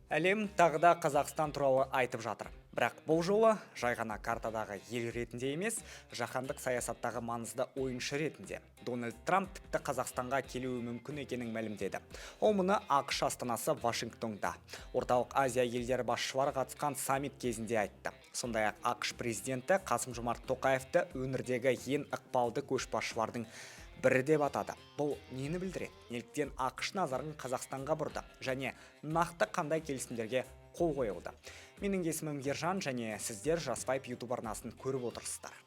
Әлем тағы да Қазақстан туралы айтып жатыр. Бірақ бұл жолы жай ғана картадағы ел ретінде емес, жаһандық саясаттағы маңызды ойыншы ретінде. Дональд Трамп тіпті Қазақстанға келуі мүмкін екенін мәлімдеді. Ол мұны ақш астанасы Вашингтонда Орталық Азия елдері басшылары қатысқан саммит кезінде айтты. Сондай-ақ ақш президенті Қасым-Жомарт Тоқаевты өңірдегі ең ықпалды көшбасшылардың бірі деп атады. Бұл нені білдіреді? Неліктен ақш назарын Қазақстанға бұрды және нақты қандай келісімдерге қол қойылды? Менің есімім Ержан және сіздер Жас Вайб YouTube арнасын көріп отырсыздар.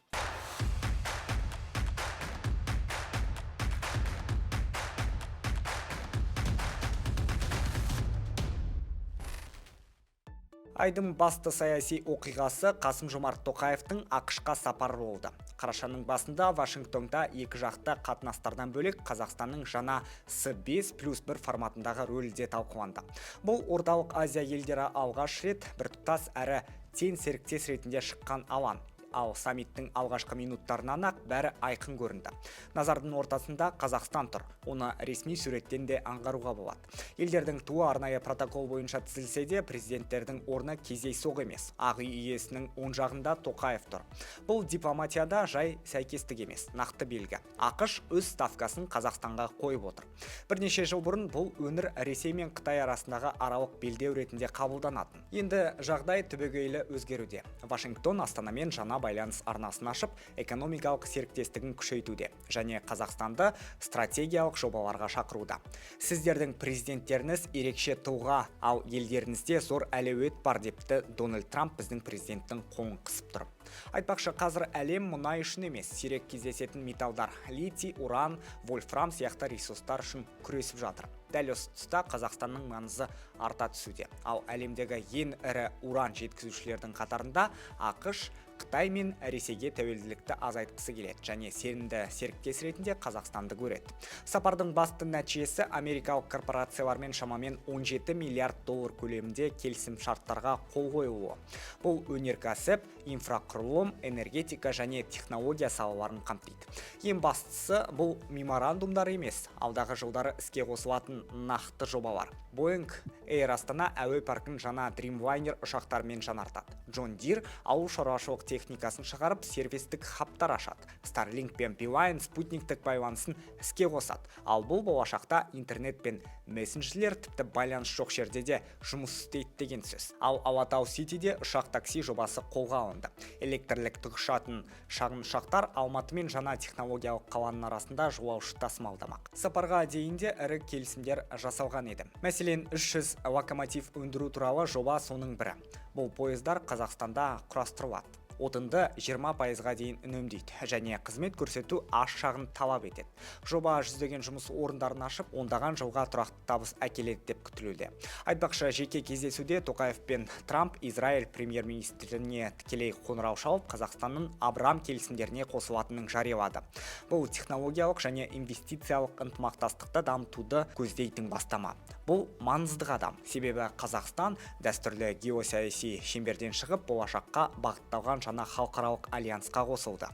Айдың басты саяси оқиғасы Қасым-Жомарт Тоқаевтың ақш-қа сапары болды. Қарашаның басында Вашингтонда екі жақты қатынастардан бөлек Қазақстанның жаңа С5+1 форматындағы рөлі де талқыланды. Бұл Орталық Азия елдері алғаш рет біртұтас әрі тең серіктес ретінде шыққан алаң. Ал саммиттің алғашқы минуттарынан ақ бәрі айқын көрінді. Назардың ортасында Қазақстан тұр. Оны ресми суреттен де аңғаруға болады. Елдердің туы арнайы протокол бойынша тізілсе де, президенттердің орны кездейсоқ емес. Ақ үй иесінің оң жағында Тоқаев тұр. Бұл дипломатияда жай сәйкестік емес, нақты белгі. ақш өз ставкасын Қазақстанға қойып отыр. Бірнеше жыл бұрын бұл өңір Ресей мен Қытай арасындағы аралық белдеу ретінде қабылданатын. Енді жағдай түбегейлі өзгеруде. Вашингтон Астанамен жаңа байланыс арнасын ашып, экономикалық серіктестігін күшейтуде және Қазақстанды стратегиялық жобаларға шақыруда. Сіздердің президенттеріңіз ерекше тұлға, ал елдеріңізде зор әлеует бар депті Дональд Трамп біздің президенттің қолын қысып тұрып. Айтпақшы, қазір әлем мұнай үшін емес, сирек кездесетін металдар, литий, уран, вольфрам сияқты ресурстар үшін күресіп жатыр. Дәл осы тұста Қазақстанның маңызы арта түсуде. Ал әлемдегі ең ірі уран жеткізушілердің қатарында ақш, Қытай мен Ресейге тәуелділікті азайтқысы келеді және сенімді серіктес ретінде Қазақстанды көреді. Сапардың басты нәтижесі америкалық корпорациялармен шамамен 17 миллиард доллар көлемінде келісім шарттарға қол қойылуы. Бұл өнеркәсіп, инфрақұрылым, энергетика және технология салаларын қамтиды. Ең бастысы бұл меморандумдар емес, алдағы жылдары іске қосылатын нақты жобалар. Boeing Air Астана әуе паркін жаңа Dreamliner ұшақтармен жаңартады. John Deere ауыл шаруашылық техникасын шығарып, сервистік хабтар ашады. Starlink пен Beeline спутниктік байланысын іске қосады. Ал бұл болашақта интернет пен мессенджерлер тіпті байланыс жоқ жерде де жұмыс істейді деген сөз. Ал Алатау Ситиде ұшақ такси жобасы қолға алынды. Электрлік тікұшатын шағын ұшақтар Алматы мен жаңа технологиялық қаланың арасында жолаушы тасымалдамақ. Сапарға дейінде ірі келісімдер жасалған еді. Мәселен, 300 локомотив өндіру туралы жоба соның бірі. Бұл пойыздар Қазақстанда құрастырылады. Отынды 20%-ға дейін үнемдейді және қызмет көрсету аз шағын талап етеді. Жоба жүздеген жұмыс орындарын ашып, ондаған жылға тұрақты табыс әкеледі деп күтілуде. Айтпақшы, жеке кездесуде Тоқаев пен Трамп Израиль премьер-министріне тікелей қоңырау шалып, Қазақстанның Абрам келісімдеріне қосылатынын жариялады. Бұл технологиялық және инвестициялық ынтымақтастықты дамытуды көздейтін бастама. Бұл маңызды қадам, себебі Қазақстан дәстүрлі геосаяси шеңберден шығып, болашаққа бағытталған жаңа халықаралық альянсқа қосылды.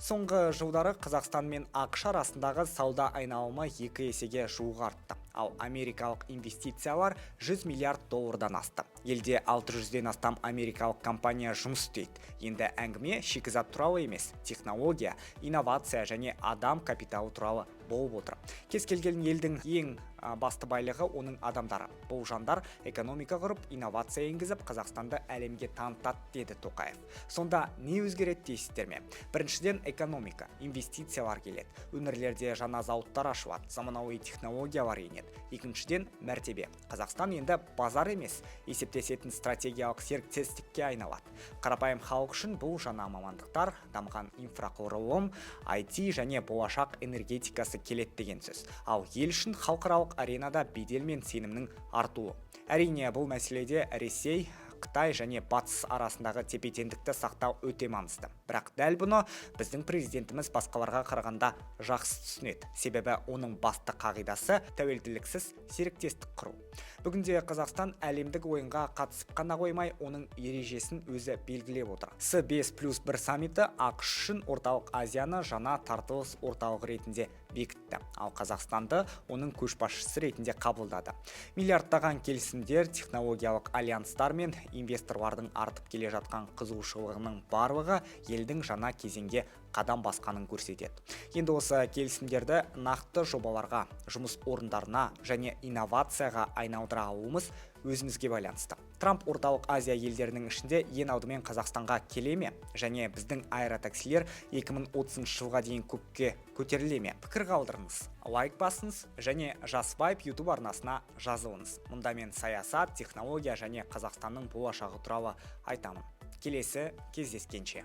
Соңғы жылдары Қазақстан мен ақш арасындағы сауда айналымы 2 есеге жуық артты. Ал америкалық инвестициялар 100 миллиард доллардан асты. Елде 600-ден астам америкалық компания жұмыс істейді. Енді әңгіме шикізат туралы емес, технология, инновация және адам капиталы туралы болып отыр. Кез келген елдің ең басты байлығы оның адамдары. Бұл жандар экономика құрып, инновация енгізіп, Қазақстанды әлемге танытады, деді Тоқаев. Сонда не өзгереді дейсіздер ме? Біріншіден экономика, инвестициялар келеді. Өңірлерде жаңа зауыттар ашылады, заманауи технологиялар енеді. Екіншіден мәртебе. Қазақстан енді базар емес, есептесетін стратегиялық серіктестікке айналады. Қарапайым халық үшін бұл жаңа мамандықтар, дамыған инфрақұрылым, IT және болашақ энергетикасы келеді деген сөз. Ал ел үшін халықаралық аренада бедел мен сенімнің артуы. Әрине, бұл мәселеде Ресей, Қытай және Батыс арасындағы тепе-теңдікті сақтау өте маңызды. Бірақ дәл бұны біздің президентіміз басқаларға қарағанда жақсы түсінеді. Себебі оның басты қағидасы тәуелділіксіз серіктестік құру. Бүгінде Қазақстан әлемдік ойынға қатысып қана қоймай, оның ережесін өзі белгілеп отыр. С5+1 саммиті ақш үшін Орталық Азияны жаңа тартылыс орталық ретінде бекітті, ал Қазақстанды оның көшбасшысы ретінде қабылдады. Миллиардтаған келісімдер, технологиялық альянстар мен инвесторлардың артып келе жатқан қызығушылығының барлығы елдің жаңа кезеңге қадам басқанын көрсетеді. Енді осы келісімдерді нақты жобаларға, жұмыс орындарына және инновацияға айналдыра алуымыз өзімізге байланысты. Трамп орталық Азия елдерінің ішінде ең алдымен Қазақстанға келе ме, және біздің аэротаксилер 2030 жылға дейін көкке көтеріле ме? Пікір қалдырыңыз, лайк басыңыз және Жас Вайб YouTube арнасына жазылыңыз. Мұнда мен саясат, технология және Қазақстанның болашағы туралы айтамын. Келесі кездескенше.